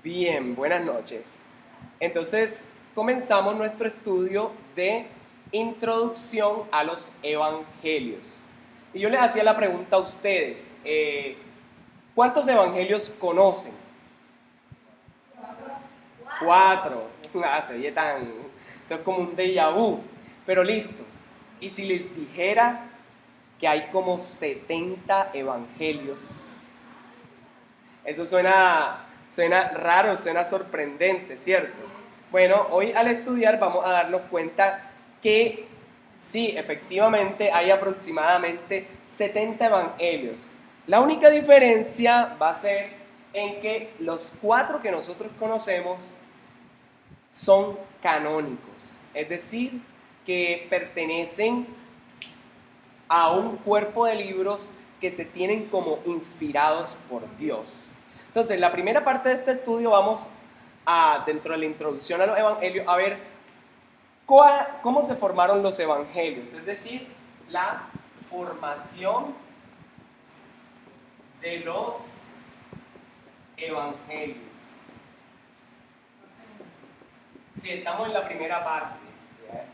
Bien, buenas noches. Entonces, comenzamos nuestro estudio de introducción a los evangelios. Y yo les hacía la pregunta a ustedes, ¿cuántos evangelios conocen? Cuatro. Se oye tan... Esto es como un déjà vu. Pero listo. ¿Y si les dijera que hay como 70 evangelios? Eso suena raro, suena sorprendente, ¿cierto? Bueno, hoy al estudiar vamos a darnos cuenta que sí, efectivamente hay aproximadamente 70 evangelios. La única diferencia va a ser en que los cuatro que nosotros conocemos son canónicos, es decir, que pertenecen a un cuerpo de libros que se tienen como inspirados por Dios. Entonces, la primera parte de este estudio vamos a, dentro de la introducción a los evangelios, a ver cómo se formaron los evangelios, es decir, la formación de los evangelios. Si estamos en la primera parte, ¿ya?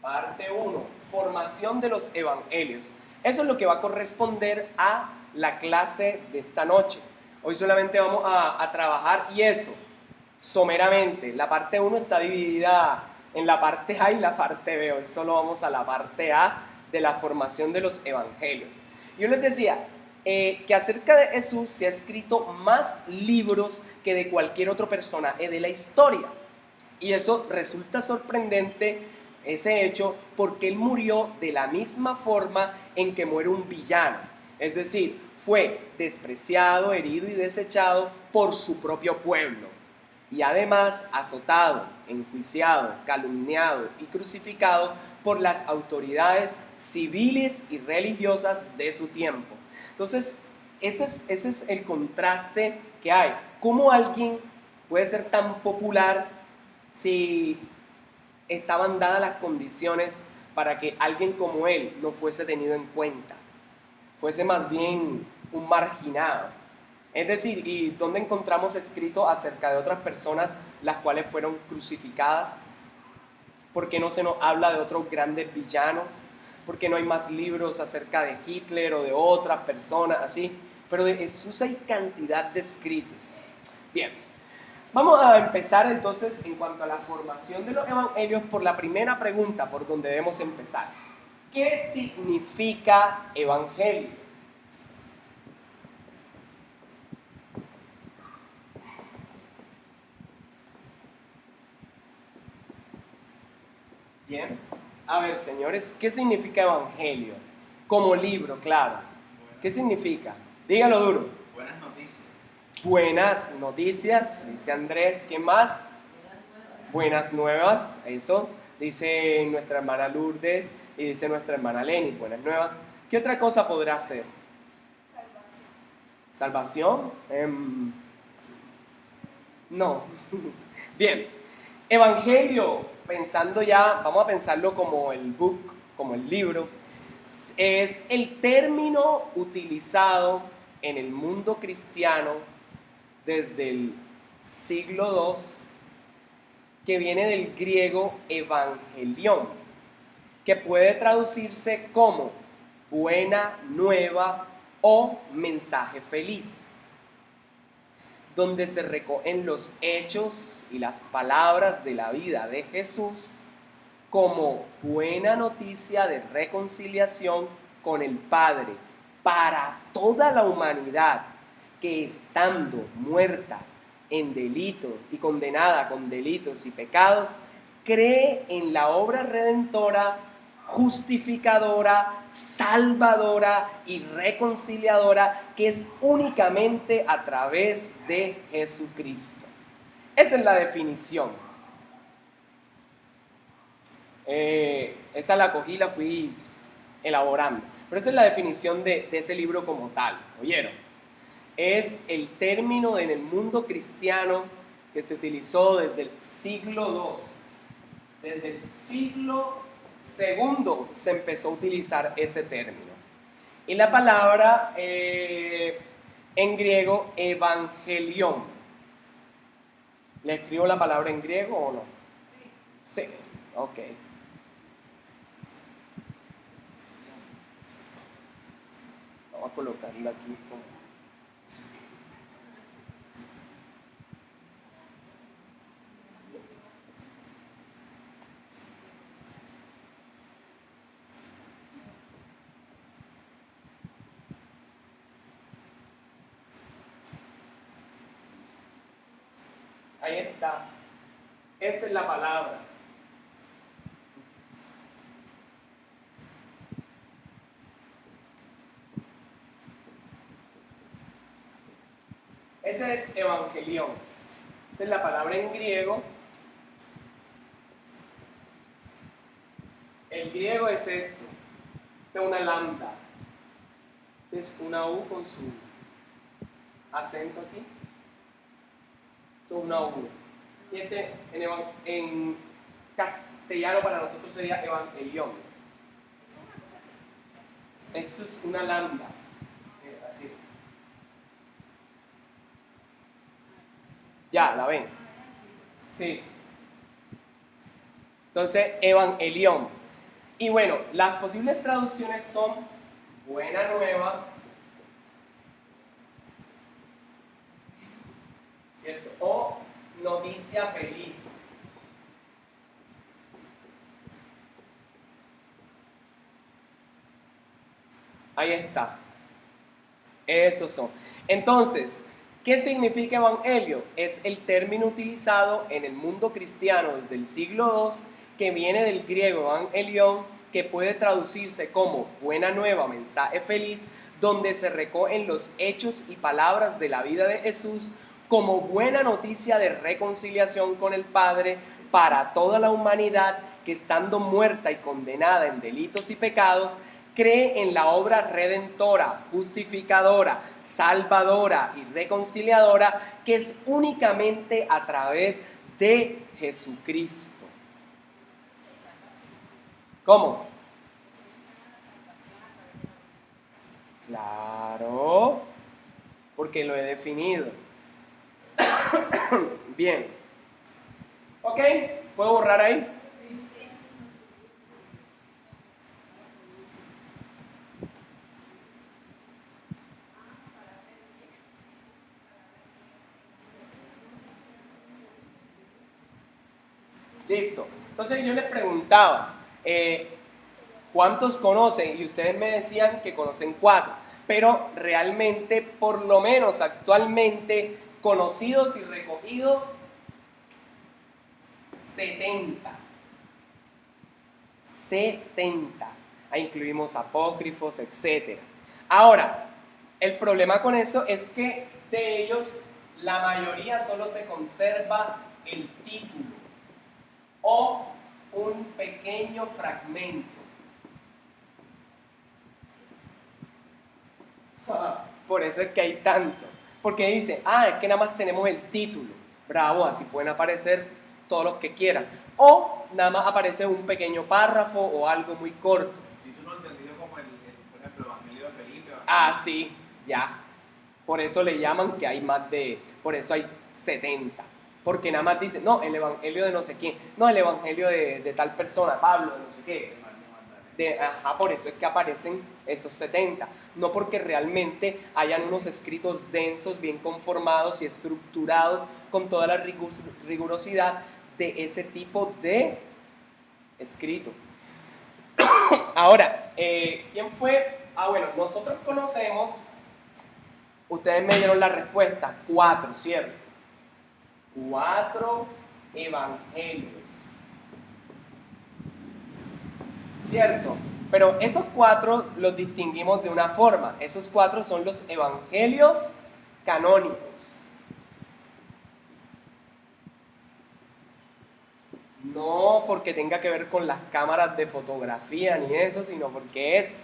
Parte 1, formación de los evangelios. Eso es lo que va a corresponder a la clase de esta noche. Hoy solamente vamos a trabajar y eso, someramente. La parte 1 está dividida en la parte A y la parte B. Hoy solo vamos a la parte A de la formación de los evangelios. Yo les decía que acerca de Jesús se ha escrito más libros que de cualquier otro personaje de la historia. Y eso resulta sorprendente, ese hecho, porque él murió de la misma forma en que muere un villano. Es decir, fue despreciado, herido y desechado por su propio pueblo. Y además azotado, enjuiciado, calumniado y crucificado por las autoridades civiles y religiosas de su tiempo. Entonces, ese es el contraste que hay. ¿Cómo alguien puede ser tan popular si estaban dadas las condiciones para que alguien como él no fuese tenido en cuenta, fuese más bien un marginado? Es decir, ¿y dónde encontramos escrito acerca de otras personas las cuales fueron crucificadas? ¿Por qué no se nos habla de otros grandes villanos? ¿Por qué no hay más libros acerca de Hitler o de otras personas así? Pero de Jesús hay cantidad de escritos. Bien, vamos a empezar entonces en cuanto a la formación de los evangelios por la primera pregunta por donde debemos empezar. ¿Qué significa evangelio? Bien, a ver señores, ¿qué significa evangelio? Como libro, claro. ¿Qué significa? Dígalo duro. Buenas noticias. Buenas noticias, dice Andrés. ¿Qué más? Buenas nuevas, eso. Dice nuestra hermana Lourdes y dice nuestra hermana Lenny, buenas nuevas. ¿Qué otra cosa podrá ser? ¿Salvación? No. Bien. Evangelio, pensando ya, vamos a pensarlo como el book, como el libro, es el término utilizado en el mundo cristiano desde el siglo II, que viene del griego evangelión, que puede traducirse como buena nueva o mensaje feliz, donde se recogen los hechos y las palabras de la vida de Jesús como buena noticia de reconciliación con el Padre para toda la humanidad que estando muerta en delitos y condenada con delitos y pecados, cree en la obra redentora, justificadora, salvadora y reconciliadora que es únicamente a través de Jesucristo. Esa es la definición. Esa la cogí y la fui elaborando. Pero esa es la definición de ese libro como tal. ¿Oyeron? Es el término en el mundo cristiano que se utilizó desde el siglo II. Desde el siglo II se empezó a utilizar ese término. Y la palabra en griego evangelión. ¿Le escribo la palabra en griego o no? Sí. Sí, ok. Vamos a colocarlo aquí como... Ahí está. Esta es la palabra. Ese es evangelión. Esa es la palabra en griego. El griego es esto. Esta es una lambda. Es una U con su acento aquí. Esto es una U. Y este en castellano para nosotros sería evangelión. Esto es una lambda. Así. Ya, ¿la ven? Sí. Entonces, evangelión. Y bueno, las posibles traducciones son buena nueva, ¿cierto? O noticia feliz. Ahí está. Esos son. Entonces, ¿qué significa evangelio? Es el término utilizado en el mundo cristiano desde el siglo II, que viene del griego evangelion, que puede traducirse como buena nueva, mensaje feliz, donde se recogen los hechos y palabras de la vida de Jesús como buena noticia de reconciliación con el Padre para toda la humanidad que, estando muerta y condenada en delitos y pecados, cree en la obra redentora, justificadora, salvadora y reconciliadora que es únicamente a través de Jesucristo. ¿Cómo? Claro, porque lo he definido. Bien. ¿Ok? ¿Puedo borrar ahí? Listo. Entonces yo les preguntaba, ¿cuántos conocen? Y ustedes me decían que conocen 4. Pero realmente, por lo menos actualmente, conocidos y recogidos, 70. 70. Ahí incluimos apócrifos, etc. Ahora, el problema con eso es que de ellos, la mayoría solo se conserva el título o un pequeño fragmento. Por eso es que hay tanto. Porque dice, es que nada más tenemos el título. Bravo, así pueden aparecer todos los que quieran. O nada más aparece un pequeño párrafo o algo muy corto. Título entendido como por ejemplo, Evangelio de Felipe. Sí, ya. Por eso le llaman que hay más de, por eso hay 70. Porque nada más dice, no, el evangelio de no sé quién, no, el evangelio de tal persona, Pablo, de no sé qué. Por eso es que aparecen esos 70. No porque realmente hayan unos escritos densos, bien conformados y estructurados con toda la rigurosidad de ese tipo de escrito. Ahora, ¿quién fue? Bueno, nosotros conocemos, ustedes me dieron la respuesta, 4, ¿cierto? 4 evangelios. ¿Cierto? Pero esos 4 los distinguimos de una forma. Esos 4 son los evangelios canónicos. No porque tenga que ver con las cámaras de fotografía ni eso, sino porque es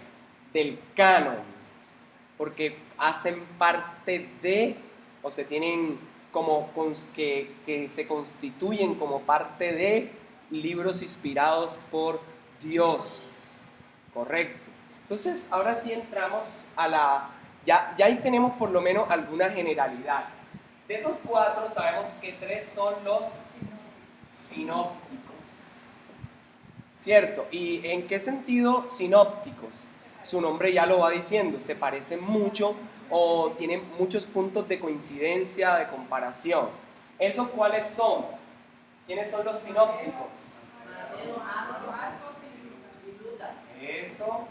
del canon. Porque hacen parte de, o se tienen como que se constituyen como parte de libros inspirados por Dios. Correcto. Entonces, ahora sí entramos a ya ahí tenemos por lo menos alguna generalidad De esos 4 sabemos que 3 son los sinópticos. ¿Cierto? ¿Y en qué sentido sinópticos? Su nombre ya lo va diciendo, se parecen mucho o tienen muchos puntos de coincidencia, de comparación. ¿Esos cuáles son? ¿Quiénes son los sinópticos? Eso.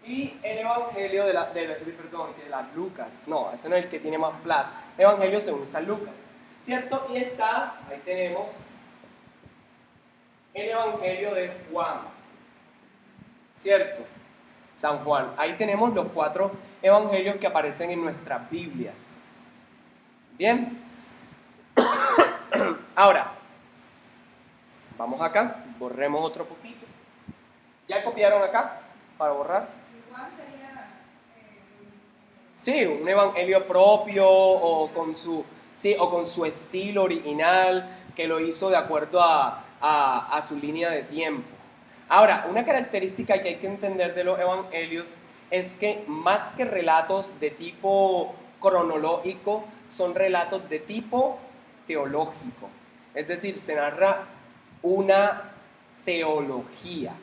Y el Evangelio de las Lucas. No, ese no es el que tiene más plata. Evangelio según San Lucas. ¿Cierto? Y está, ahí tenemos el Evangelio de Juan. ¿Cierto? San Juan. Ahí tenemos los 4 evangelios que aparecen en nuestras Biblias. Bien. Ahora, vamos acá, borremos otro poquito. ¿Ya copiaron acá para borrar? Juan sería Sí, un evangelio propio o con su estilo original que lo hizo de acuerdo a su línea de tiempo. Ahora, una característica que hay que entender de los evangelios es que más que relatos de tipo cronológico, son relatos de tipo teológico. Es decir, se narra una teología.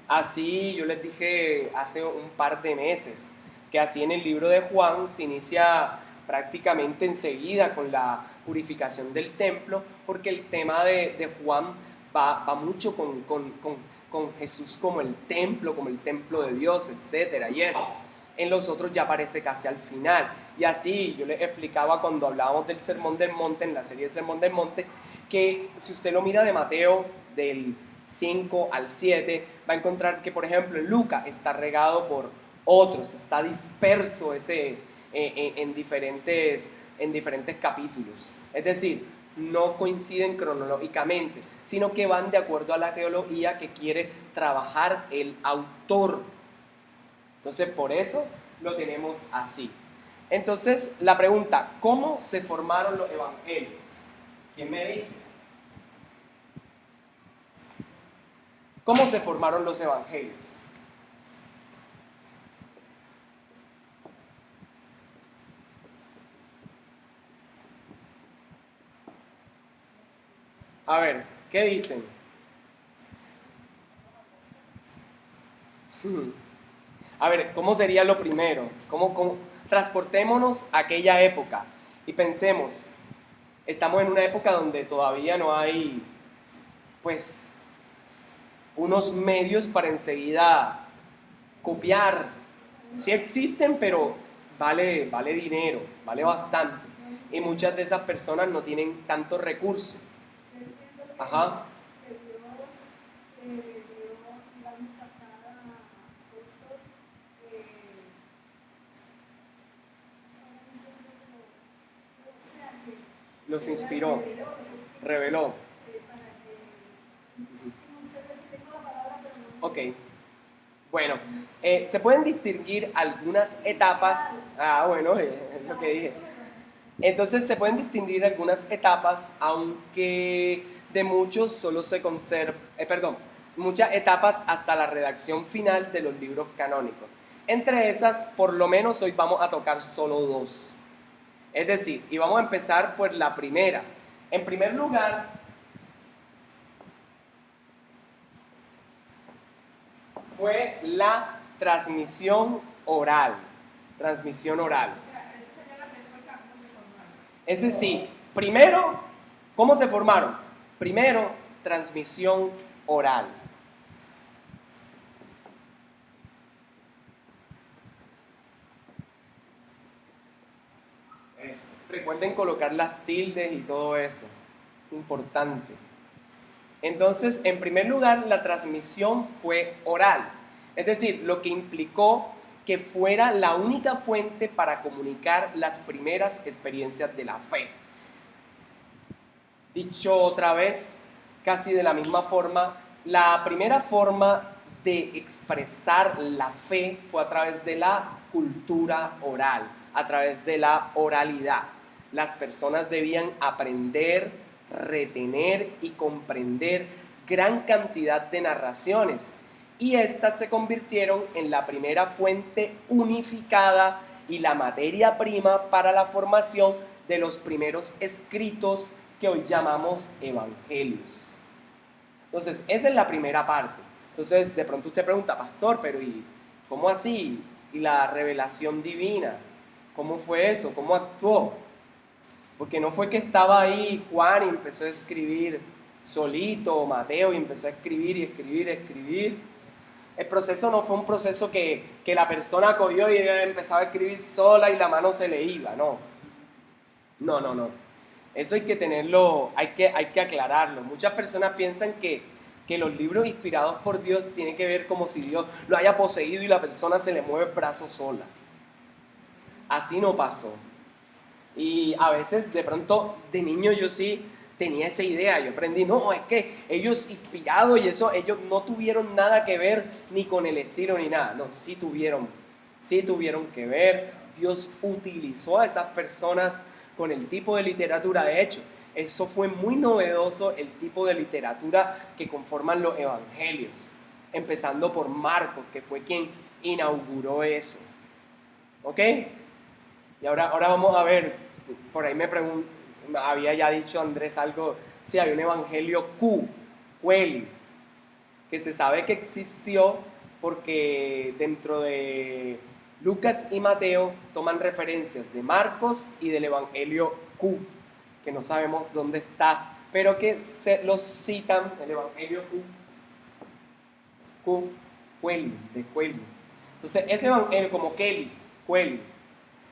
Así yo les dije hace un par de meses, que así en el libro de Juan se inicia prácticamente enseguida con la purificación del templo, porque el tema de Juan va mucho con Jesús como el templo de Dios, etc. Y eso. En los otros ya aparece casi al final. Y así yo les explicaba cuando hablábamos del Sermón del Monte, en la serie del Sermón del Monte, que si usted lo mira de Mateo, del 5 al 7, va a encontrar que, por ejemplo, en Lucas está regado por otros, está disperso en diferentes capítulos. Es decir, no coinciden cronológicamente, sino que van de acuerdo a la teología que quiere trabajar el autor. Entonces, por eso lo tenemos así. Entonces, la pregunta, ¿cómo se formaron los evangelios? ¿Quién me dice? ¿Cómo se formaron los evangelios? A ver, ¿qué dicen? A ver, ¿cómo sería lo primero? Transportémonos a aquella época y pensemos, estamos en una época donde todavía no hay, pues, unos medios para enseguida copiar. Sí existen, pero vale dinero, vale bastante. Y muchas de esas personas no tienen tantos recursos. Ajá. Los inspiró, reveló. Ok. Bueno, se pueden distinguir algunas etapas. Bueno, es lo que dije. Entonces se pueden distinguir algunas etapas, aunque de muchos solo se conserva, muchas etapas hasta la redacción final de los libros canónicos. Entre esas, por lo menos hoy vamos a tocar solo 2. Es decir, y vamos a empezar por la primera. En primer lugar, fue la transmisión oral. Transmisión oral. Es decir, primero, ¿cómo se formaron? Primero, transmisión oral. Eso. Recuerden colocar las tildes y todo eso. Importante. Entonces, en primer lugar, la transmisión fue oral. Es decir, lo que implicó que fuera la única fuente para comunicar las primeras experiencias de la fe. Dicho otra vez, casi de la misma forma, la primera forma de expresar la fe fue a través de la cultura oral, a través de la oralidad. Las personas debían aprender, retener y comprender gran cantidad de narraciones, y estas se convirtieron en la primera fuente unificada y la materia prima para la formación de los primeros escritos que hoy llamamos evangelios. Entonces, esa es la primera parte. Entonces, de pronto usted pregunta, pastor, pero ¿y cómo así? ¿Y la revelación divina? ¿Cómo fue eso? ¿Cómo actuó? Porque no fue que estaba ahí Juan y empezó a escribir solito, o Mateo, y empezó a escribir y escribir y escribir. El proceso no fue un proceso que la persona cogió y ella empezaba a escribir sola y la mano se le iba, no. No. Eso hay que tenerlo, hay que aclararlo. Muchas personas piensan que los libros inspirados por Dios tienen que ver como si Dios lo haya poseído y la persona se le mueve el brazo sola. Así no pasó. Y a veces de pronto de niño yo sí tenía esa idea, yo aprendí, no, es que ellos inspirados y eso, ellos no tuvieron nada que ver ni con el estilo ni nada, no, sí tuvieron que ver. Dios utilizó a esas personas con el tipo de literatura. De hecho, eso fue muy novedoso, el tipo de literatura que conforman los evangelios, empezando por Marcos, que fue quien inauguró eso. ¿Ok? Y ahora vamos a ver, por ahí me había ya dicho Andrés algo, si hay un evangelio Cueli, que se sabe que existió porque dentro de Lucas y Mateo toman referencias de Marcos y del evangelio Q, que no sabemos dónde está, pero que se los citan, el evangelio Cueli, de Cueli. Entonces, ese evangelio como Cueli.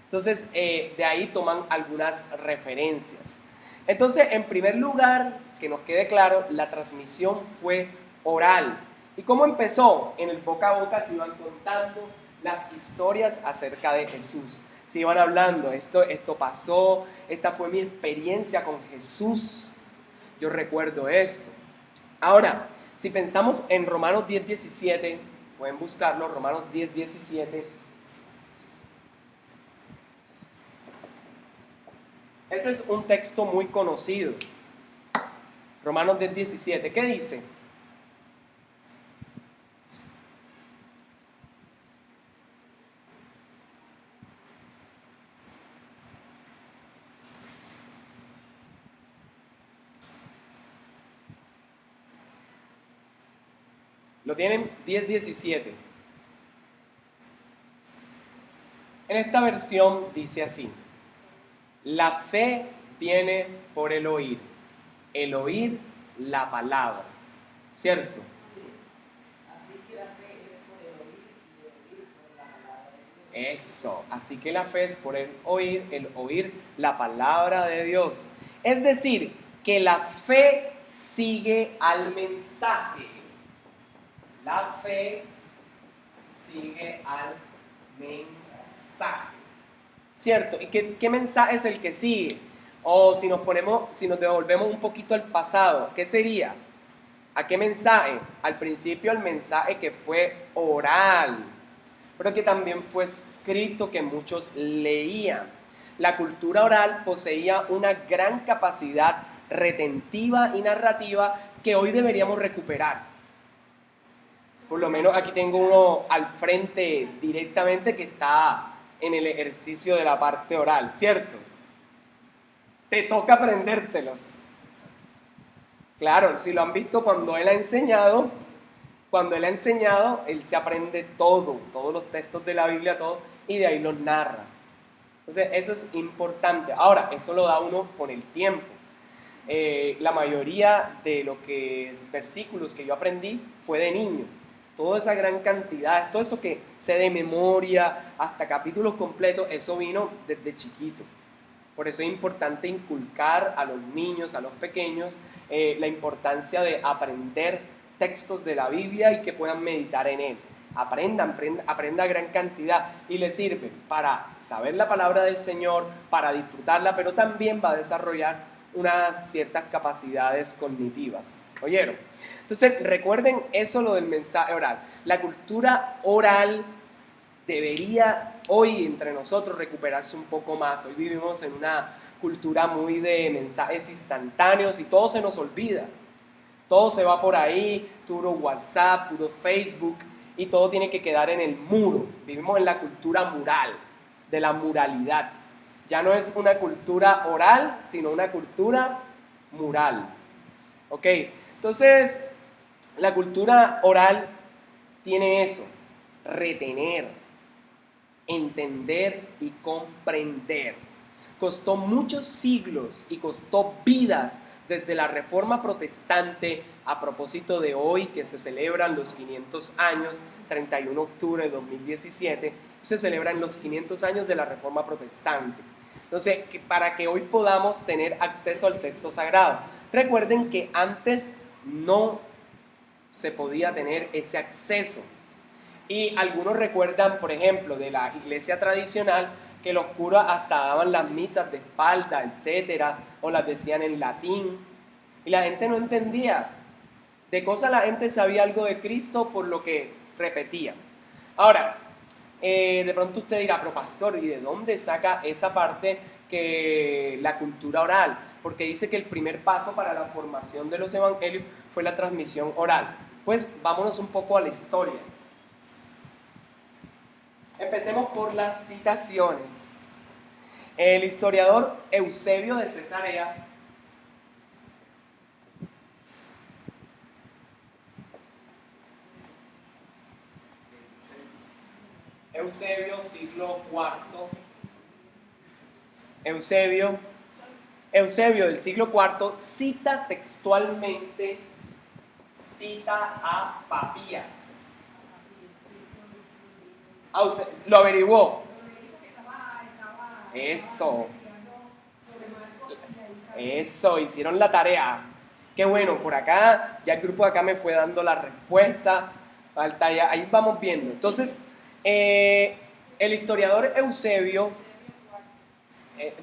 Entonces, de ahí toman algunas referencias. Entonces, en primer lugar, que nos quede claro, la transmisión fue oral. ¿Y cómo empezó? En el boca a boca se iban contando las historias acerca de Jesús. Se iban hablando, esto pasó, esta fue mi experiencia con Jesús. Yo recuerdo esto. Ahora, si pensamos en Romanos 10:17, pueden buscarlo, Romanos 10:17. Este es un texto muy conocido. Romanos 10:17. ¿Qué dice? ¿Lo tienen? 10:17. En esta versión dice así: la fe viene por el oír la palabra. ¿Cierto? Sí. Así que la fe es por el oír y el oír por la palabra de Dios. Eso, así que la fe es por el oír la palabra de Dios. Es decir, que la fe sigue al mensaje. La fe sigue al mensaje. ¿Cierto? ¿Y qué mensaje es el que sigue? O si nos devolvemos un poquito al pasado, ¿qué sería? ¿A qué mensaje? Al principio el mensaje que fue oral, pero que también fue escrito, que muchos leían. La cultura oral poseía una gran capacidad retentiva y narrativa que hoy deberíamos recuperar. Por lo menos aquí tengo uno al frente directamente que está en el ejercicio de la parte oral, ¿cierto? Te toca aprendértelos. Claro, si lo han visto cuando él ha enseñado, él se aprende todos los textos de la Biblia, todo, y de ahí los narra. Entonces, eso es importante. Ahora, eso lo da uno con el tiempo. La mayoría de los versículos que yo aprendí fue de niño. Toda esa gran cantidad, todo eso que sé de memoria, hasta capítulos completos, eso vino desde chiquito. Por eso es importante inculcar a los niños, a los pequeños, la importancia de aprender textos de la Biblia y que puedan meditar en él. Aprenda gran cantidad y le sirve para saber la palabra del Señor, para disfrutarla, pero también va a desarrollar unas ciertas capacidades cognitivas. ¿Oyeron? Entonces recuerden eso, lo del mensaje oral. La cultura oral debería hoy entre nosotros recuperarse un poco más. Hoy vivimos en una cultura muy de mensajes instantáneos y todo se nos olvida. Todo se va por ahí, puro WhatsApp, puro Facebook, y todo tiene que quedar en el muro. Vivimos en la cultura mural. de la muralidad. Ya no es una cultura oral, sino una cultura mural. ¿Ok? Entonces, la cultura oral tiene eso, retener, entender y comprender. Costó muchos siglos y costó vidas desde la Reforma Protestante, a propósito de hoy que se celebran los 500 años, 31 de octubre de 2017, se celebran los 500 años de la Reforma Protestante. Entonces, para que hoy podamos tener acceso al texto sagrado. Recuerden que antes no se podía tener ese acceso. Y algunos recuerdan, por ejemplo, de la iglesia tradicional, que los curas hasta daban las misas de espalda, etcétera, o las decían en latín. Y la gente no entendía. De cosas la gente sabía algo de Cristo por lo que repetía. Ahora, de pronto usted dirá, pero pastor, ¿y de dónde saca esa parte que la cultura oral? Porque dice que el primer paso para la formación de los evangelios fue la transmisión oral. Pues vámonos un poco a la historia. Empecemos por las citaciones. El historiador Eusebio de Cesarea Eusebio, siglo IV. Eusebio del siglo IV cita textualmente, cita a Papías. Lo averiguó. Eso, hicieron la tarea. Qué bueno, por acá, ya el grupo de acá me fue dando la respuesta. Falta ya, ahí vamos viendo. Entonces, el historiador Eusebio,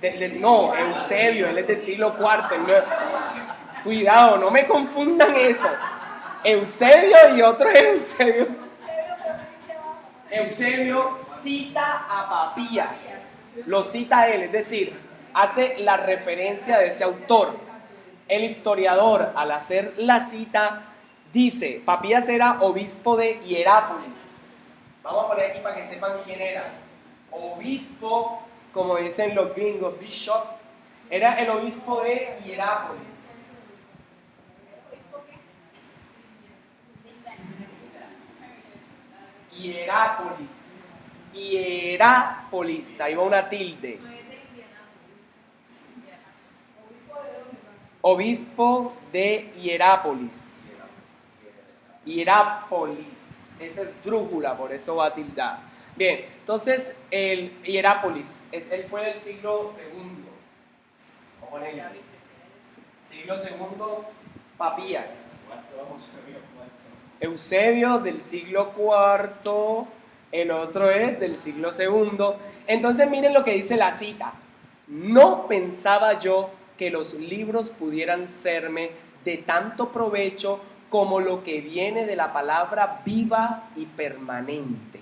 Eusebio, él es del siglo IV. Cuidado, no me confundan eso. Eusebio y otro Eusebio. Eusebio cita a Papías, lo cita él, es decir, hace la referencia de ese autor. El historiador, al hacer la cita, dice, Papías era obispo de Hierápolis. Vamos a poner aquí para que sepan quién era. Obispo, como dicen los gringos, bishop, era el obispo de Hierápolis. Hierápolis, ahí va una tilde. Obispo de Hierápolis. Hierápolis, esa es drújula, por eso va tildada. Bien, entonces el Hierápolis, él fue del siglo II. Vamos a ponerle. Siglo II, Papías. Eusebio del siglo IV, el otro es del siglo II. Entonces miren lo que dice la cita. No pensaba yo que los libros pudieran serme de tanto provecho como lo que viene de la palabra viva y permanente.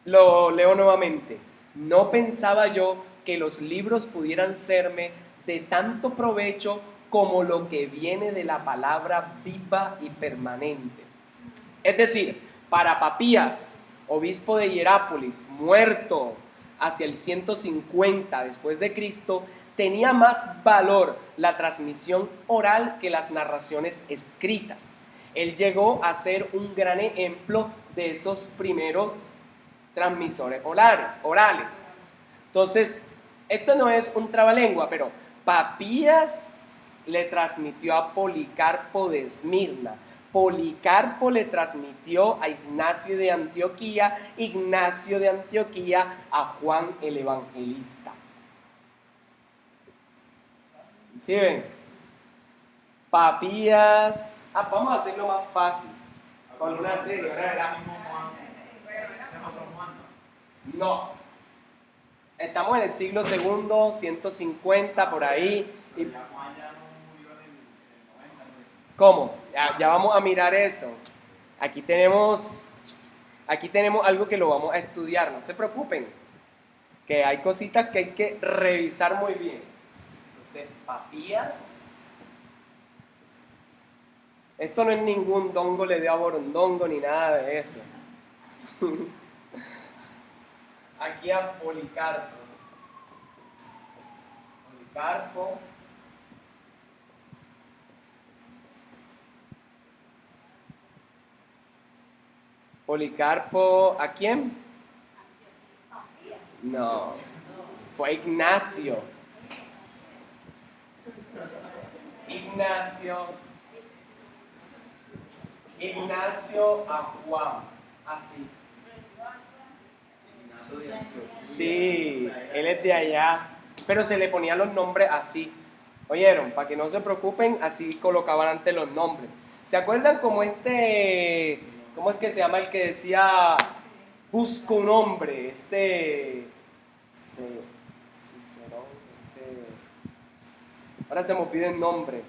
Lo leo nuevamente. No pensaba yo que los libros pudieran serme de tanto provecho como lo que viene de la palabra viva y permanente. Es decir, para Papías, obispo de Hierápolis, muerto hacia el 150 después de Cristo, tenía más valor la transmisión oral que las narraciones escritas. Él llegó a ser un gran ejemplo de esos primeros transmisores orales. Entonces, esto no es un trabalengua, pero Papías le transmitió a Policarpo de Esmirna. Policarpo le transmitió a Ignacio de Antioquía, Ignacio de Antioquía a Juan el Evangelista. ¿Sí ven? Papías. Vamos a hacerlo más fácil. Con una serie. No. Estamos en el siglo II, 150, por ahí. ¿Cómo? Ya vamos a mirar eso. Aquí tenemos algo que lo vamos a estudiar, no se preocupen, que hay cositas que hay que revisar muy bien. Entonces, Papías. Esto no es ningún dongo le dio a borondongo ni nada de eso. aquí a Policarpo. Policarpo. Policarpo, ¿a quién? No, fue Ignacio. Ignacio a Juan, así. Sí, él es de allá, pero se le ponían los nombres así. ¿Oyeron? Para que no se preocupen, así colocaban antes los nombres. ¿Se acuerdan como cómo es que se llama el que decía, busco un hombre? Ahora se me pide el nombre.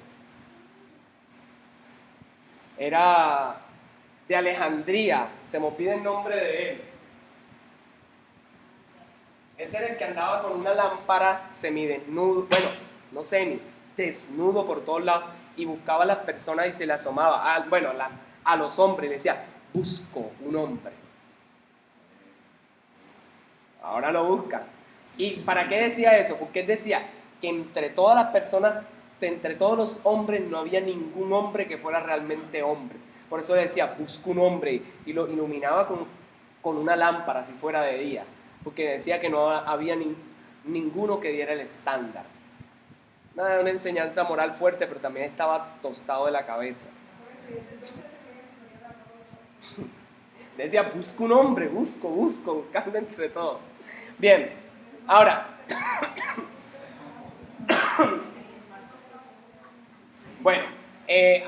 Era de Alejandría, se me pide el nombre de él. Ese era el que andaba con una lámpara semidesnudo, bueno, no semi, desnudo por todos lados y buscaba a las personas y se le asomaba, a los hombres, le decía, busco un hombre. Ahora lo buscan. ¿Y para qué decía eso? Porque él decía que entre todas las personas, entre todos los hombres, no había ningún hombre que fuera realmente hombre. Por eso decía, busco un hombre, y lo iluminaba con una lámpara si fuera de día, porque decía que no había ninguno que diera el estándar. Una enseñanza moral fuerte, pero también estaba tostado de la cabeza. Decía, busco un hombre, buscando entre todos. Bien, ahora, bueno,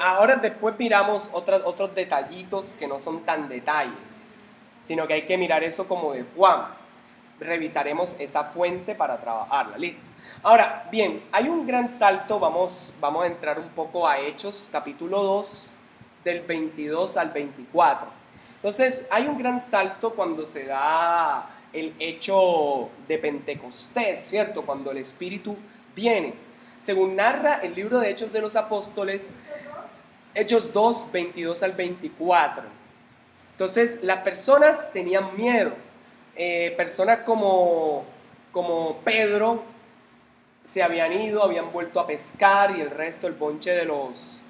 ahora después miramos otros detallitos que no son tan detalles, sino que hay que mirar eso como de Juan. Revisaremos esa fuente para trabajarla, listo. Ahora, bien, hay un gran salto, vamos a entrar un poco a Hechos, capítulo 2, del 22 al 24. Entonces, hay un gran salto cuando se da el hecho de Pentecostés, ¿cierto? Cuando el Espíritu viene. Según narra el libro de Hechos de los Apóstoles, Hechos 2, 22 al 24. Entonces, las personas tenían miedo. Personas como Pedro se habían ido, habían vuelto a pescar y el resto, el bonche de los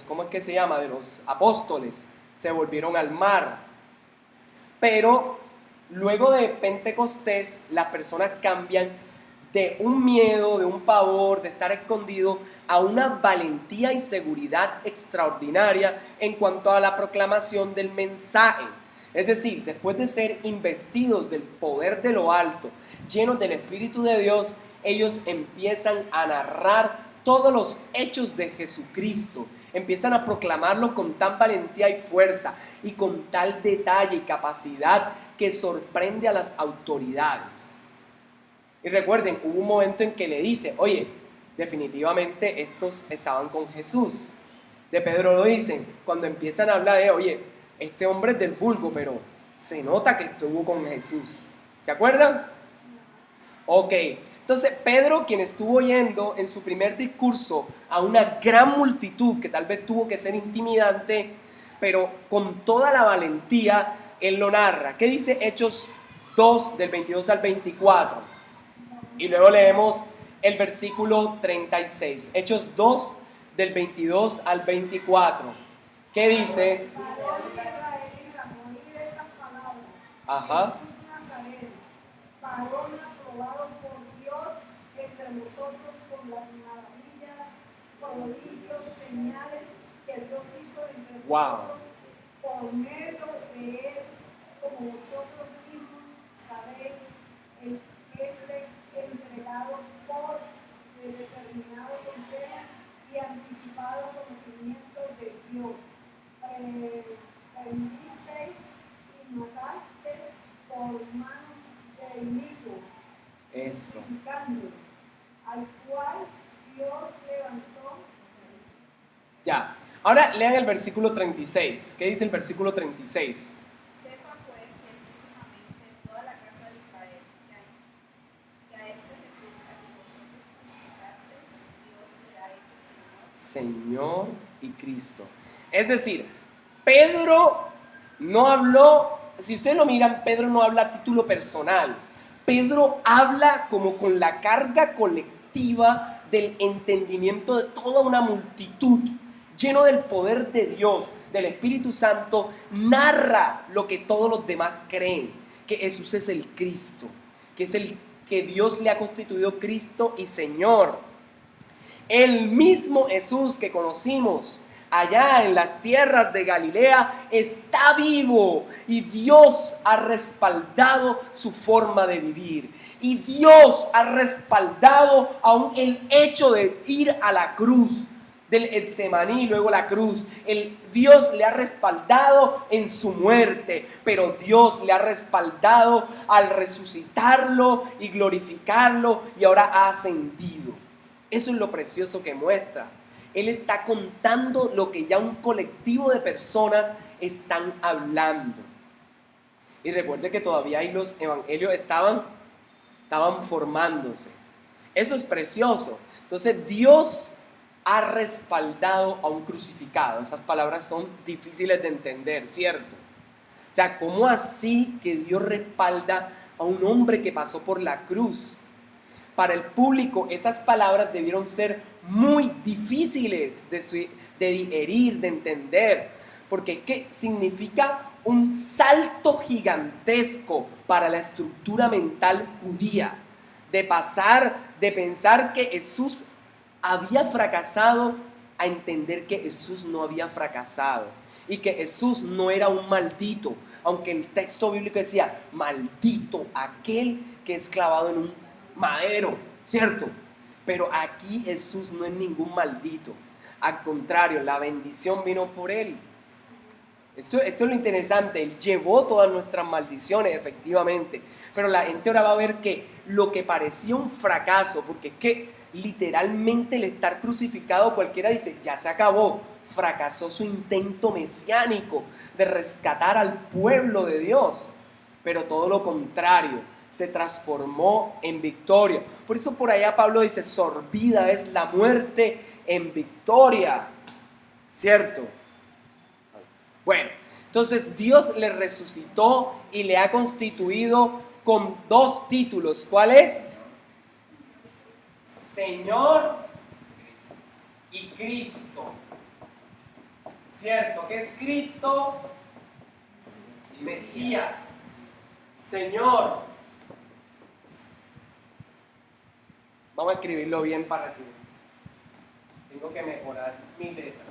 ¿cómo es que se llama? De los apóstoles, se volvieron al mar. Pero luego de Pentecostés, las personas cambian de un miedo, de un pavor, de estar escondido, a una valentía y seguridad extraordinaria en cuanto a la proclamación del mensaje. Es decir, después de ser investidos del poder de lo alto, llenos del Espíritu de Dios, ellos empiezan a narrar todos los hechos de Jesucristo. Empiezan a proclamarlo con tan valentía y fuerza y con tal detalle y capacidad que sorprende a las autoridades. Y recuerden, hubo un momento en que le dice, oye, definitivamente estos estaban con Jesús. De Pedro lo dicen, cuando empiezan a hablar de, oye, este hombre es del vulgo, pero se nota que estuvo con Jesús. ¿Se acuerdan? Ok, entonces Pedro, quien estuvo oyendo en su primer discurso a una gran multitud, que tal vez tuvo que ser intimidante, pero con toda la valentía, él lo narra. ¿Qué dice Hechos 2, del 22 al 24? Y luego leemos el versículo 36. Hechos 2, del 22 al 24. ¿Qué dice? Ajá. Varón aprobado por Dios entre nosotros con las maravillas, prodigios, señales que Dios hizo entre nosotros por medio de él, como vosotros mismos sabéis, entregado por determinado consejo y anticipado conocimiento de Dios. Prendisteis y matasteis por manos de enemigos. Eso. Al cual Dios levantó. Ya. Ahora lean el versículo 36. ¿Qué dice el versículo 36? Sepa pues ciertísimamente toda la casa de Israel que a este Jesús a quien vosotros crucificasteis, Dios le ha hecho Señor y Cristo. Es decir, Pedro no habló si ustedes lo miran, Pedro no habla a título personal. Pedro habla como con la carga colectiva del entendimiento de toda una multitud, lleno del poder de Dios, del Espíritu Santo, narra lo que todos los demás creen, que Jesús es el Cristo, que es el que Dios le ha constituido Cristo y Señor. El mismo Jesús que conocimos allá en las tierras de Galilea está vivo y Dios ha respaldado su forma de vivir. Y Dios ha respaldado aún el hecho de ir a la cruz, del Getsemaní, luego la cruz. Dios le ha respaldado en su muerte, pero Dios le ha respaldado al resucitarlo y glorificarlo y ahora ha ascendido. Eso es lo precioso que muestra. Él está contando lo que ya un colectivo de personas están hablando. Y recuerde que todavía ahí los evangelios estaban formándose. Eso es precioso. Entonces Dios ha respaldado a un crucificado. Esas palabras son difíciles de entender, ¿cierto? O sea, ¿cómo así que Dios respalda a un hombre que pasó por la cruz? Para el público esas palabras debieron ser muy difíciles de digerir, de entender, porque es que significa un salto gigantesco para la estructura mental judía, de pasar de pensar que Jesús había fracasado a entender que Jesús no había fracasado y que Jesús no era un maldito, aunque el texto bíblico decía, maldito aquel que es clavado en un madero, ¿cierto? Pero aquí Jesús no es ningún maldito. Al contrario, la bendición vino por Él. Esto es lo interesante. Él llevó todas nuestras maldiciones, efectivamente. Pero la gente ahora va a ver que lo que parecía un fracaso, porque es que literalmente el estar crucificado, cualquiera dice, ya se acabó. Fracasó su intento mesiánico de rescatar al pueblo de Dios. Pero todo lo contrario, se transformó en victoria. Por eso por allá Pablo dice, sorbida es la muerte en victoria, ¿cierto? Bueno, entonces Dios le resucitó y le ha constituido con dos títulos. ¿Cuál es? Señor y Cristo. ¿Cierto? ¿Qué es Cristo? Mesías. Señor. Vamos a escribirlo bien para que tengo que mejorar mi letra.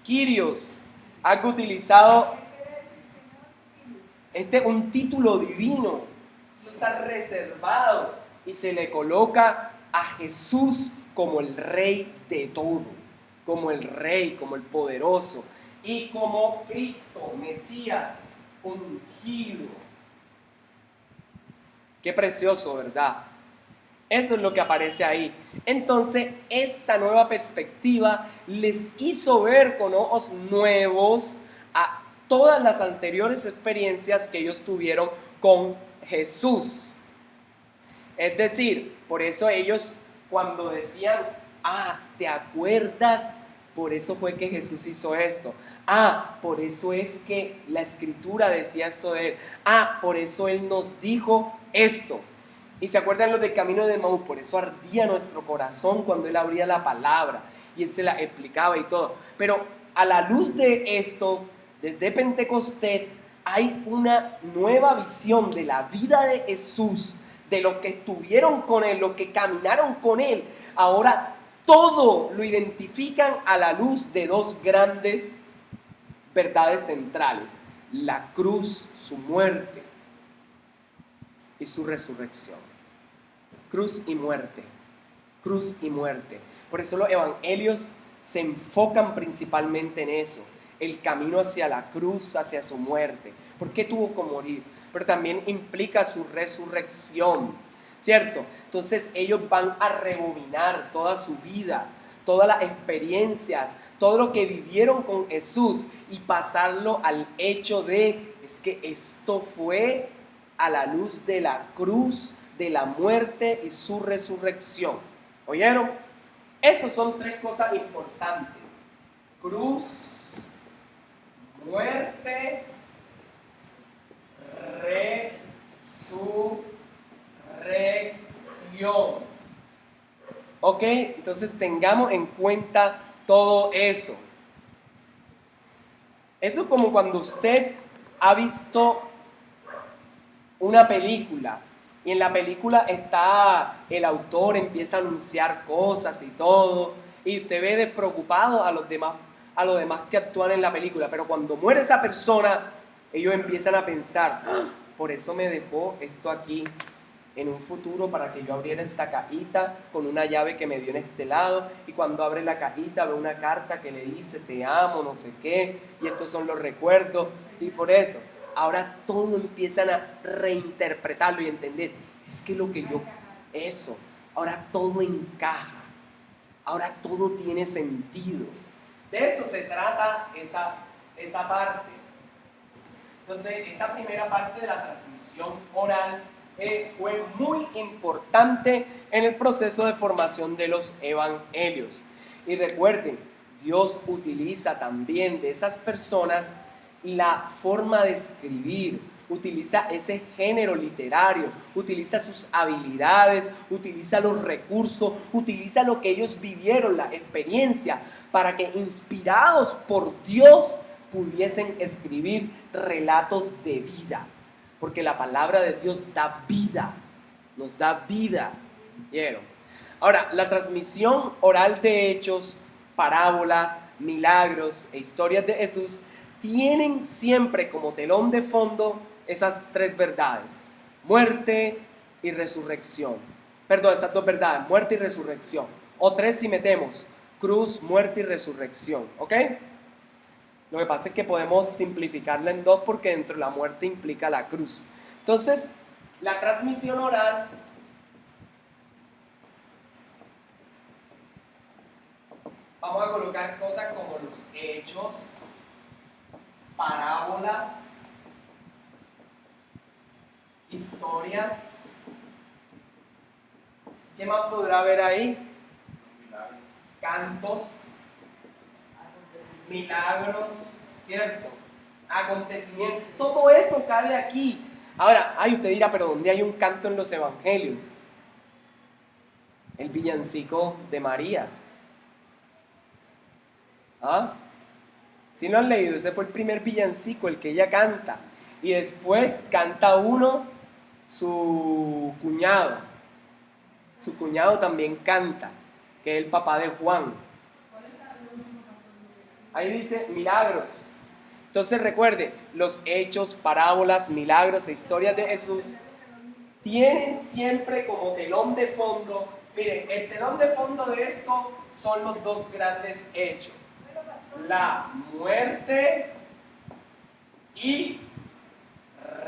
Kyrios, algo utilizado. Este es un título divino. Esto está reservado y se le coloca a Jesús como el rey de todo, como el rey, como el poderoso y como Cristo, Mesías, ungido. Qué precioso, ¿verdad? Eso es lo que aparece ahí. Entonces, esta nueva perspectiva les hizo ver con ojos nuevos a todas las anteriores experiencias que ellos tuvieron con Jesús. Es decir, por eso ellos cuando decían, ¿te acuerdas? Por eso fue que Jesús hizo esto. Por eso es que la Escritura decía esto de Él. Por eso Él nos dijo esto. Y se acuerdan los del camino de Maús, por eso ardía nuestro corazón cuando Él abría la palabra y Él se la explicaba y todo. Pero a la luz de esto, desde Pentecostés, hay una nueva visión de la vida de Jesús, de los que estuvieron con Él, los que caminaron con Él. Ahora todo lo identifican a la luz de dos grandes verdades centrales: la cruz, su muerte, y su resurrección. Cruz y muerte. Cruz y muerte. Por eso los evangelios se enfocan principalmente en eso. El camino hacia la cruz, hacia su muerte. ¿Por qué tuvo que morir? Pero también implica su resurrección, ¿cierto? Entonces ellos van a rebobinar toda su vida, todas las experiencias, todo lo que vivieron con Jesús y pasarlo al hecho de, es que esto fue a la luz de la cruz, de la muerte y su resurrección. ¿Oyeron? Esas son tres cosas importantes: cruz, muerte, resurrección. Ok, entonces tengamos en cuenta todo eso. Eso es como cuando usted ha visto una película y en la película está el autor, empieza a anunciar cosas y todo, y usted ve despreocupado a los demás que actúan en la película, pero cuando muere esa persona, ellos empiezan a pensar, "Ah, por eso me dejó esto aquí en un futuro para que yo abriera esta cajita con una llave que me dio en este lado, y cuando abre la cajita ve una carta que le dice te amo, no sé qué, y estos son los recuerdos", y por eso ahora todo empiezan a reinterpretarlo y entender, es que lo que yo, eso, ahora todo encaja, ahora todo tiene sentido. De eso se trata esa parte. Entonces, esa primera parte de la transmisión oral fue muy importante en el proceso de formación de los evangelios. Y recuerden, Dios utiliza también de esas personas la forma de escribir, utiliza ese género literario, utiliza sus habilidades, utiliza los recursos, utiliza lo que ellos vivieron, la experiencia, para que inspirados por Dios pudiesen escribir relatos de vida. Porque la palabra de Dios da vida, nos da vida. ¿Vieron? Ahora, la transmisión oral de hechos, parábolas, milagros e historias de Jesús tienen siempre como telón de fondo esas tres verdades: muerte y resurrección. Perdón, esas dos verdades, muerte y resurrección. O tres si metemos, cruz, muerte y resurrección. ¿Ok? Lo que pasa es que podemos simplificarla en dos porque dentro de la muerte implica la cruz. Entonces, la transmisión oral vamos a colocar cosas como los hechos, parábolas, historias. ¿Qué más podrá haber ahí? Cantos, milagros, ¿cierto? Acontecimientos, todo eso cabe aquí. Ahora, usted dirá, pero ¿dónde hay un canto en los evangelios? El villancico de María. ¿Ah? Si no han leído, ese fue el primer villancico, el que ella canta. Y después canta uno, su cuñado. Su cuñado también canta, que es el papá de Juan. Ahí dice milagros. Entonces recuerde, los hechos, parábolas, milagros e historias de Jesús tienen siempre como telón de fondo. Miren, el telón de fondo de esto son los dos grandes hechos: la muerte y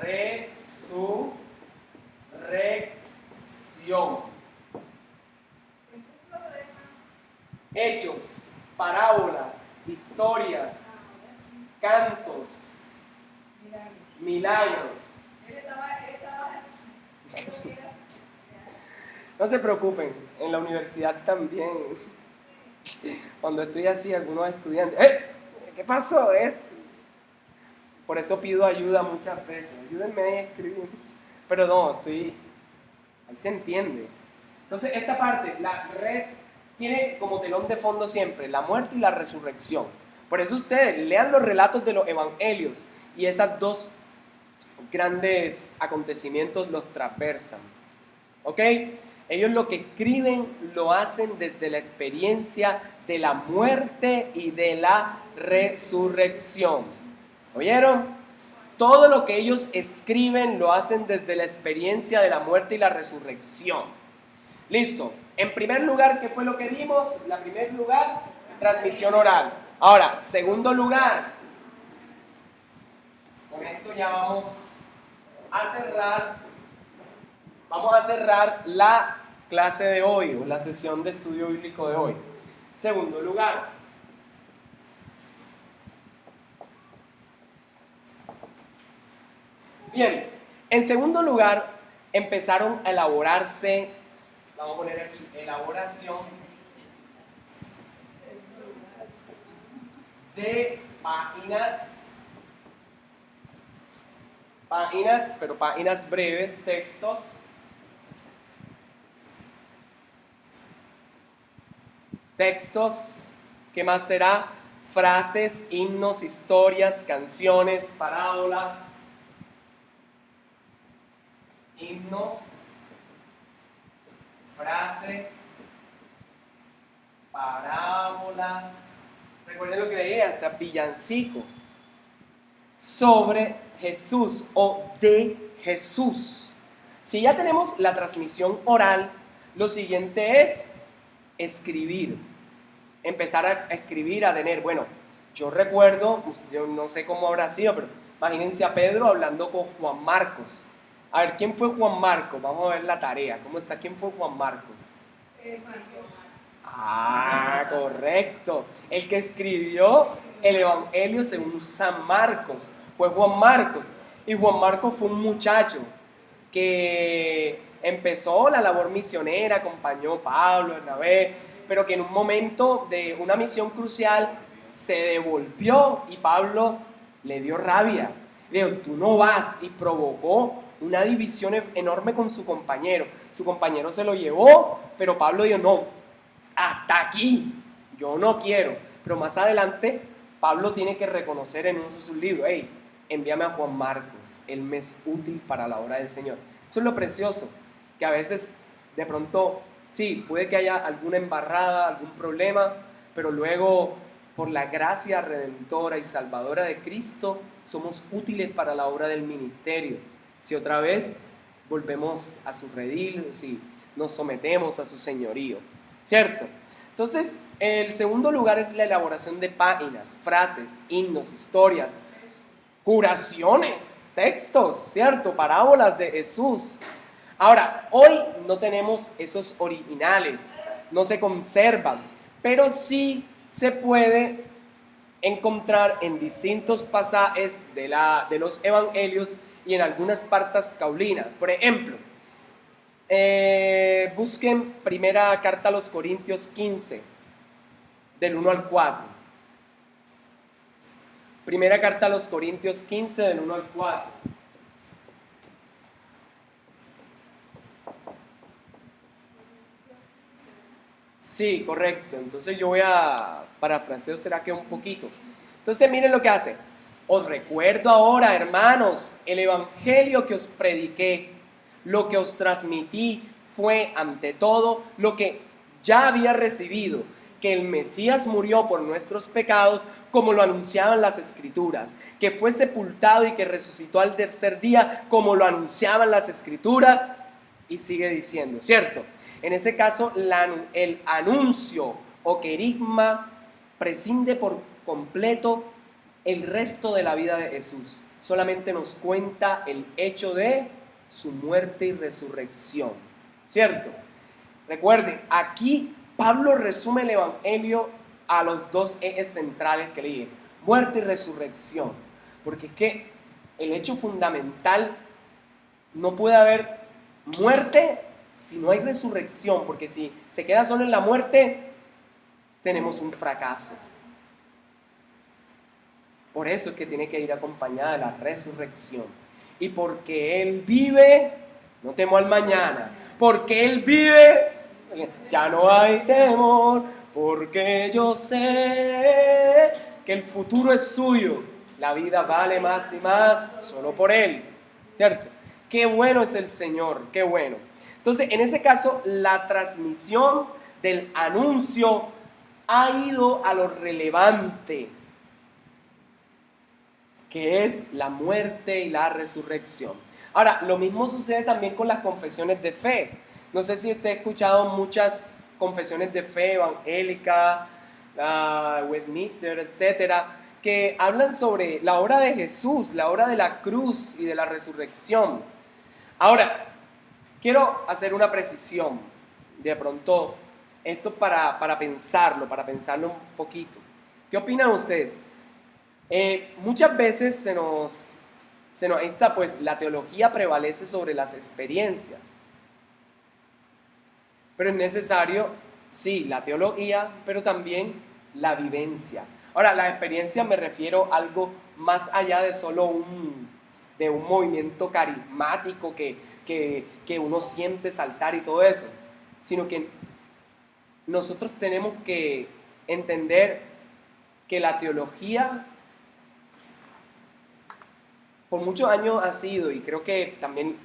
resurrección. Hechos, parábolas, historias, cantos, milagros. No se preocupen, en la universidad también. Cuando estoy así, algunos estudiantes, ¿qué pasó esto? Por eso pido ayuda muchas veces. Ayúdenme a escribir. Pero no, ahí se entiende. Entonces, esta parte, la red, tiene como telón de fondo siempre la muerte y la resurrección. Por eso ustedes lean los relatos de los evangelios y esos dos grandes acontecimientos los transversan. ¿Ok? Ellos lo que escriben lo hacen desde la experiencia de la muerte y de la resurrección. ¿Oyeron? Todo lo que ellos escriben lo hacen desde la experiencia de la muerte y la resurrección. Listo. En primer lugar, ¿qué fue lo que vimos? En primer lugar, transmisión oral. Ahora, segundo lugar, con esto ya vamos a cerrar la clase de hoy, o la sesión de estudio bíblico de hoy. Segundo lugar, bien, en segundo lugar empezaron a elaborarse, vamos a poner aquí, elaboración de páginas páginas, pero páginas breves, textos. Textos, ¿qué más será? Frases, himnos, historias, canciones, parábolas. Himnos, frases, parábolas. Recuerden lo que leí, hasta villancico. Sobre Jesús o de Jesús. Si ya tenemos la transmisión oral, lo siguiente es escribir. Empezar a escribir, a tener, bueno, yo recuerdo, yo no sé cómo habrá sido, pero imagínense a Pedro hablando con Juan Marcos. A ver, ¿quién fue Juan Marcos? Vamos a ver la tarea. ¿Cómo está? ¿Quién fue Juan Marcos? Ah, correcto. El que escribió el Evangelio según San Marcos fue Juan Marcos. Y Juan Marcos fue un muchacho que empezó la labor misionera, acompañó a Pablo, Bernabé, pero que en un momento de una misión crucial se devolvió y Pablo le dio rabia. Le dijo, tú no vas, y provocó una división enorme con su compañero. Su compañero se lo llevó, pero Pablo dijo, no, hasta aquí, yo no quiero. Pero más adelante, Pablo tiene que reconocer en uno de sus libros, hey, envíame a Juan Marcos, él me es útil para la obra del Señor. Eso es lo precioso, que a veces de pronto, sí, puede que haya alguna embarrada, algún problema, pero luego, por la gracia redentora y salvadora de Cristo, somos útiles para la obra del ministerio. Si otra vez volvemos a su redil, si nos sometemos a su señorío, ¿cierto? Entonces, el segundo lugar es la elaboración de páginas, frases, himnos, historias, curaciones, textos, ¿cierto? Parábolas de Jesús. Ahora, hoy no tenemos esos originales, no se conservan, pero sí se puede encontrar en distintos pasajes de los evangelios y en algunas partes paulinas. Por ejemplo, busquen primera carta a los Corintios 15, del 1 al 4. Primera carta a los Corintios 15, del 1 al 4. Sí, correcto. Entonces yo voy a parafrasear, será que un poquito. Entonces miren lo que hace. Os recuerdo ahora, hermanos, el evangelio que os prediqué, lo que os transmití fue ante todo lo que ya había recibido, que el Mesías murió por nuestros pecados, como lo anunciaban las Escrituras, que fue sepultado y que resucitó al tercer día, como lo anunciaban las Escrituras, y sigue diciendo, ¿cierto? En ese caso, el anuncio o querigma prescinde por completo el resto de la vida de Jesús. Solamente nos cuenta el hecho de su muerte y resurrección, ¿cierto? Recuerden, aquí Pablo resume el evangelio a los dos ejes centrales que le dije, muerte y resurrección, porque es que el hecho fundamental, no puede haber muerte si no hay resurrección, porque si se queda solo en la muerte, tenemos un fracaso. Por eso es que tiene que ir acompañada de la resurrección. Y porque Él vive, no temo al mañana. Porque Él vive, ya no hay temor. Porque yo sé que el futuro es suyo. La vida vale más y más solo por Él. ¿Cierto? Qué bueno es el Señor, qué bueno. Entonces, en ese caso, la transmisión del anuncio ha ido a lo relevante, que es la muerte y la resurrección. Ahora, lo mismo sucede también con las confesiones de fe. No sé si usted ha escuchado muchas confesiones de fe evangélica, Westminster, etcétera, que hablan sobre la obra de Jesús, la obra de la cruz y de la resurrección. Ahora, quiero hacer una precisión, de pronto, esto para pensarlo un poquito. ¿Qué opinan ustedes? Muchas veces pues la teología prevalece sobre las experiencias, pero es necesario, sí, la teología, pero también la vivencia. Ahora, la experiencia me refiero a algo más allá de solo de un movimiento carismático que uno siente saltar y todo eso, sino que nosotros tenemos que entender que la teología por muchos años ha sido, y creo que también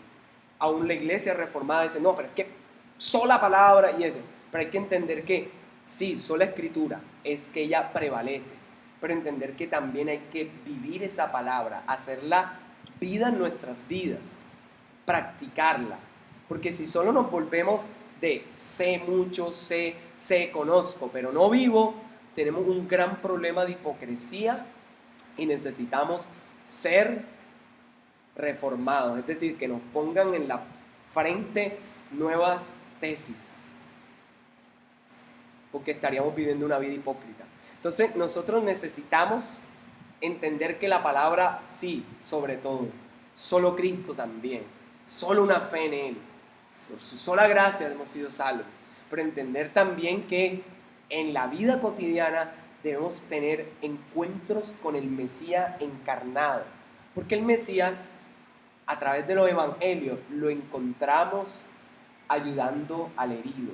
aún la iglesia reformada dice, no, pero es que sola palabra y eso, pero hay que entender que sí, sola escritura, es que ella prevalece, pero entender que también hay que vivir esa palabra, hacerla vida en nuestras vidas, practicarla, porque si solo nos volvemos de sé mucho, sé, conozco, pero no vivo, tenemos un gran problema de hipocresía y necesitamos ser reformados, es decir, que nos pongan en la frente nuevas tesis, porque estaríamos viviendo una vida hipócrita. Entonces nosotros necesitamos entender que la palabra, sí, sobre todo, solo Cristo también, solo una fe en Él, por su sola gracia hemos sido salvos, pero entender también que en la vida cotidiana debemos tener encuentros con el Mesías encarnado, porque el Mesías, a través de los evangelios, lo encontramos ayudando al herido,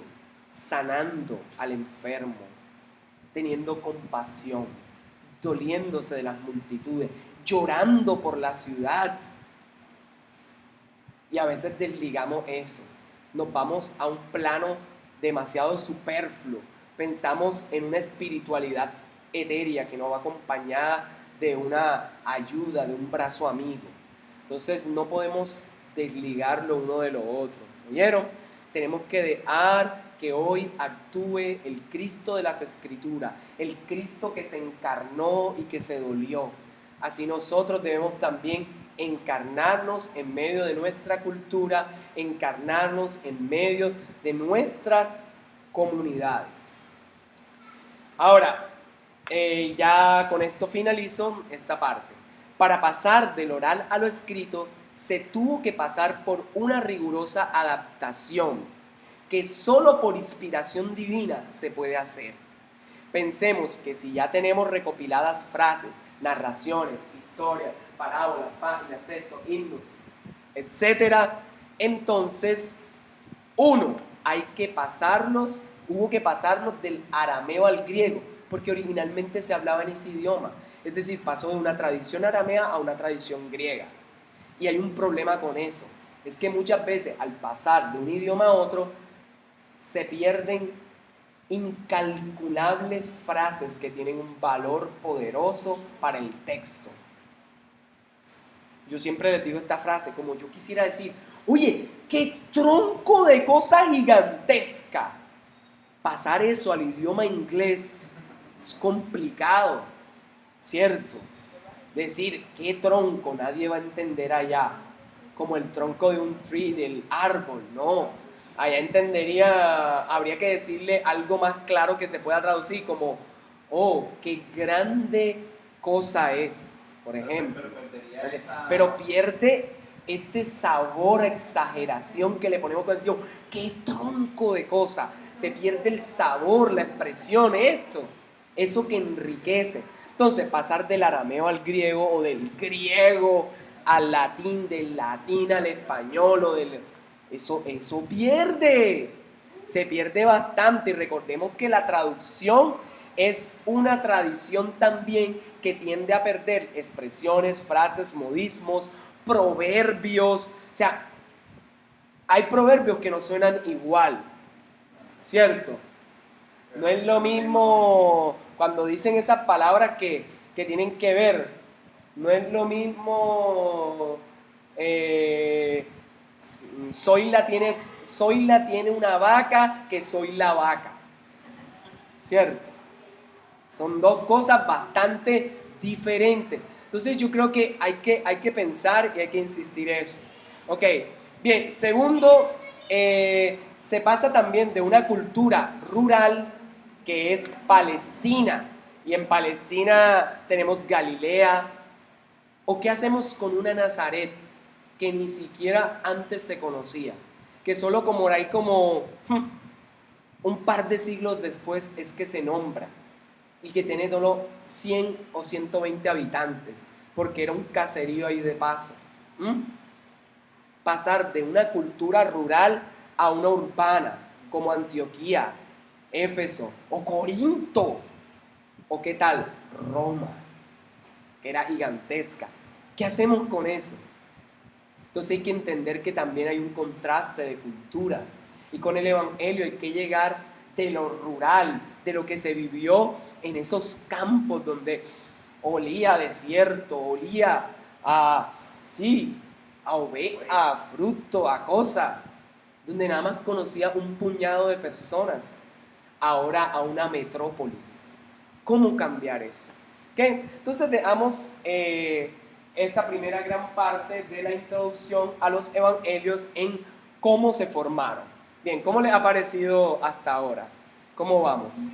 sanando al enfermo, teniendo compasión, doliéndose de las multitudes, llorando por la ciudad. Y a veces desligamos eso, nos vamos a un plano demasiado superfluo, pensamos en una espiritualidad etérea que no va acompañada de una ayuda, de un brazo amigo. Entonces no podemos desligar lo uno de lo otro. ¿Oyeron? Tenemos que dejar que hoy actúe el Cristo de las Escrituras, el Cristo que se encarnó y que se dolió. Así nosotros debemos también encarnarnos en medio de nuestra cultura, encarnarnos en medio de nuestras comunidades. Ahora, ya con esto finalizo esta parte. Para pasar del oral a lo escrito, se tuvo que pasar por una rigurosa adaptación que solo por inspiración divina se puede hacer. Pensemos que si ya tenemos recopiladas frases, narraciones, historias, parábolas, páginas, textos, himnos, etc., entonces, hubo que pasarlos del arameo al griego, porque originalmente se hablaba en ese idioma. Es decir, pasó de una tradición aramea a una tradición griega. Y hay un problema con eso. Es que muchas veces al pasar de un idioma a otro, se pierden incalculables frases que tienen un valor poderoso para el texto. Yo siempre les digo esta frase, como yo quisiera decir, oye, qué tronco de cosa gigantesca. Pasar eso al idioma inglés es complicado, ¿cierto? Decir, qué tronco, nadie va a entender allá, como el tronco de un tree, del árbol, no. Allá habría que decirle algo más claro que se pueda traducir, como, oh, qué grande cosa es, por ejemplo. Pero pierde ese sabor a exageración que le ponemos cuando decimos, qué tronco de cosa. Se pierde el sabor, la expresión, eso que enriquece. Entonces, pasar del arameo al griego o del griego al latín, del latín al español o eso se pierde bastante. Y recordemos que la traducción es una tradición también que tiende a perder expresiones, frases, modismos, proverbios. O sea, hay proverbios que no suenan igual, ¿cierto? No es lo mismo cuando dicen esas palabras que tienen que ver. No es lo mismo Zoila tiene una vaca que soy la vaca, ¿cierto? Son dos cosas bastante diferentes. Entonces yo creo que hay que pensar y hay que insistir en eso. Ok, bien, segundo, se pasa también de una cultura rural que es Palestina, y en Palestina tenemos Galilea. ¿O qué hacemos con una Nazaret que ni siquiera antes se conocía? Que solo como un par de siglos después es que se nombra, y que tiene solo 100 o 120 habitantes, porque era un caserío ahí de paso. ¿Mm? Pasar de una cultura rural a una urbana, como Antioquía, Éfeso o Corinto, o qué tal, Roma, que era gigantesca. ¿Qué hacemos con eso? Entonces hay que entender que también hay un contraste de culturas y con el Evangelio hay que llegar de lo rural, de lo que se vivió en esos campos donde olía a desierto, olía a, sí, a fruto, a cosa, donde nada más conocía un puñado de personas, ahora a una metrópolis. ¿Cómo cambiar eso? ¿Ok? Entonces dejamos esta primera gran parte de la introducción a los evangelios en cómo se formaron. Bien, ¿cómo les ha parecido hasta ahora? ¿Cómo vamos?